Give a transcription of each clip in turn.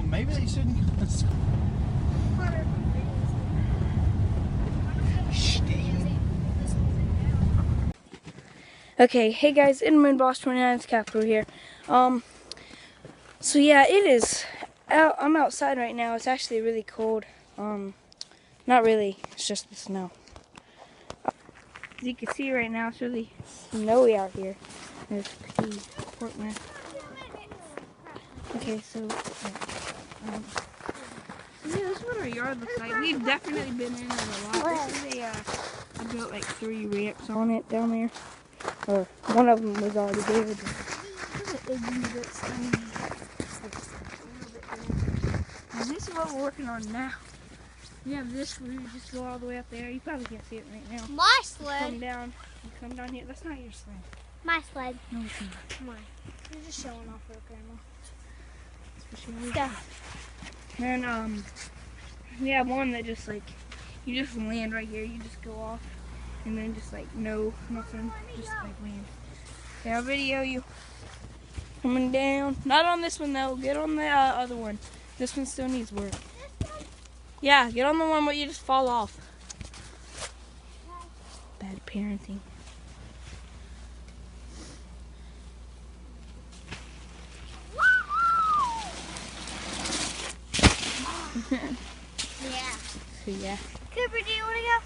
Maybe they shouldn't. Okay, hey guys, Inman Boss 29's Capital here. So yeah, it is. I'm outside right now. It's actually really cold. Not really. It's just the snow. As you can see right now, it's really snowy out here. It's pretty Portland. Okay, so yeah, this is what our yard looks like. We've definitely been in it a lot. This is I built like 3 ramps on it down there. Or one of them was already there. And this is what we're working on now. We have this where you just go all the way up there. You probably can't see it right now. My sled. Come down. You come down here. That's not your sled. My sled. No, it's not. Come on. You're just showing off for the camera. And we have one that just like you just land right here. You just go off, and then just like nothing, just like land. Okay, I'll video you coming down. Not on this one though. Get on the other one. This one still needs work. Yeah, get on the one where you just fall off. Bad parenting. Yeah. So yeah. Cooper, do you want to go?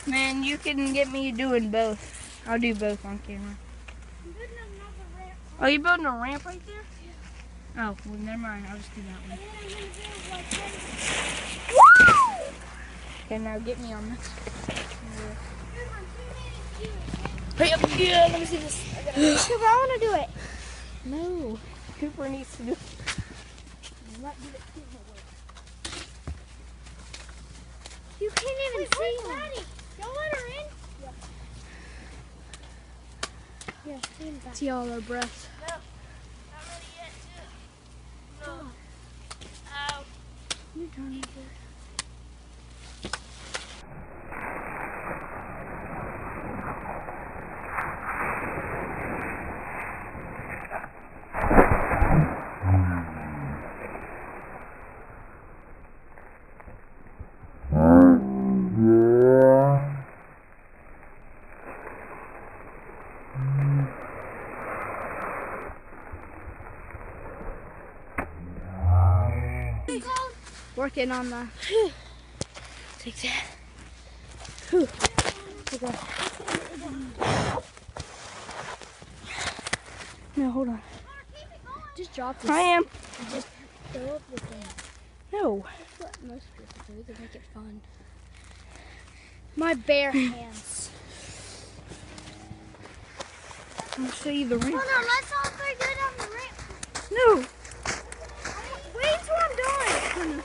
Man, you can get me doing both. I'll do both on camera. Oh, you building a ramp right there? Yeah. Oh, well, never mind. I'll just do that one. Okay, now get me on this. Hurry up! Yeah, let me see this. Cooper, I want to do it. No, Cooper needs to do it. You can't even see her. Don't let her in. Yeah. Yeah, See all our breath. No, not ready yet, too. No. Ow. You're trying to do it. Working on the. Take that. Whew. Okay. No, hold on. Just drop this. I am. Just throw up the thing. No. That's what most people do to make it fun. My bare hands. I'm gonna show you the ramp. Oh no, let's all three go down the ramp. No. Wait till I'm done.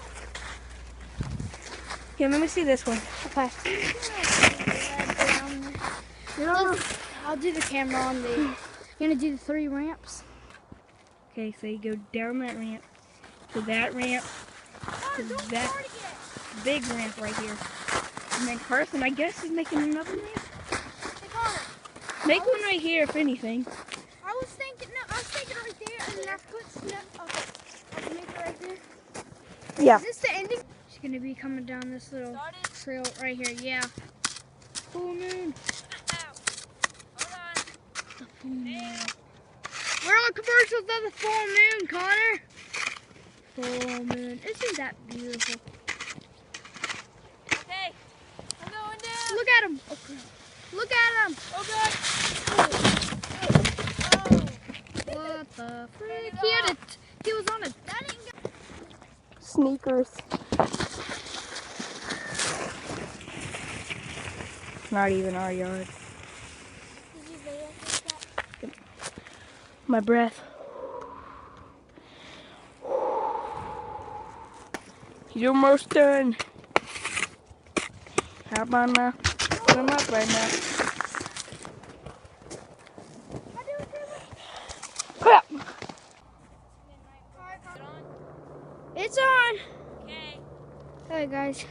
Here, let me see this one. Okay. I'll do the camera on the. You're gonna do the 3 ramps. Okay, so you go down that ramp to that ramp to that big ramp right here. And then Carson, I guess, is making another ramp. Make one right here, if anything. I was thinking right there, and then I put snap. Okay, I can make it right there. Yeah. Is this the ending? She's gonna be coming down this little trail right here. Yeah. Full moon. Hold on. The full moon. We're on commercials of the full moon, Connor. Full moon. Isn't that beautiful? Okay. I'm going down. Look at him. Okay. Look at him. Okay. What the frick? He was on a. Sneakers. Not even our yard. My breath. He's almost done. How about now? Put him up right now. Crap. It's on. Okay. Alright, guys.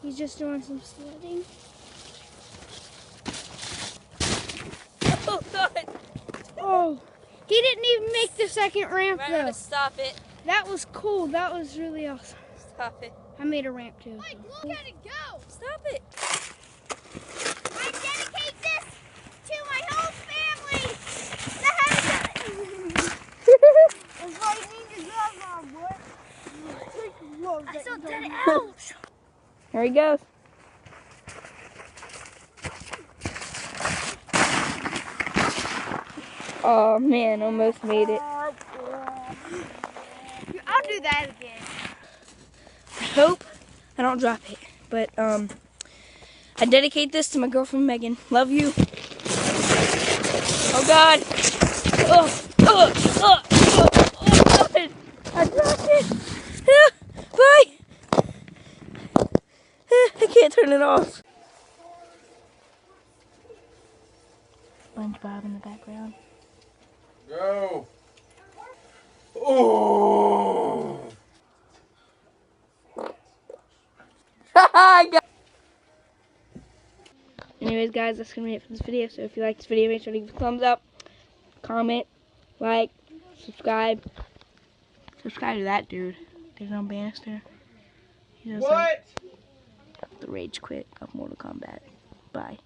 He's just doing some sledding. Oh God! Oh, he didn't even make the second ramp I'm though. gonna stop it. That was cool. That was really awesome. Stop it. I made a ramp too. Like, look at it go! Stop it. I dedicate this to my whole family that has it's like Ninja Grandma, boy. I saw dead elves. There he goes. Oh man, almost made it. I'll do that again. I hope I don't drop it. But I dedicate this to my girlfriend Megan. Love you. Oh God. God. I dropped it. Bye. I can't turn it off. SpongeBob in the background. Go. Oh. Anyways, guys, that's gonna be it for this video. So if you like this video, make sure to give it a thumbs up, comment, like, subscribe. Subscribe to that dude. There's no Bannister. He does What? like the rage quit of Mortal Kombat. Bye.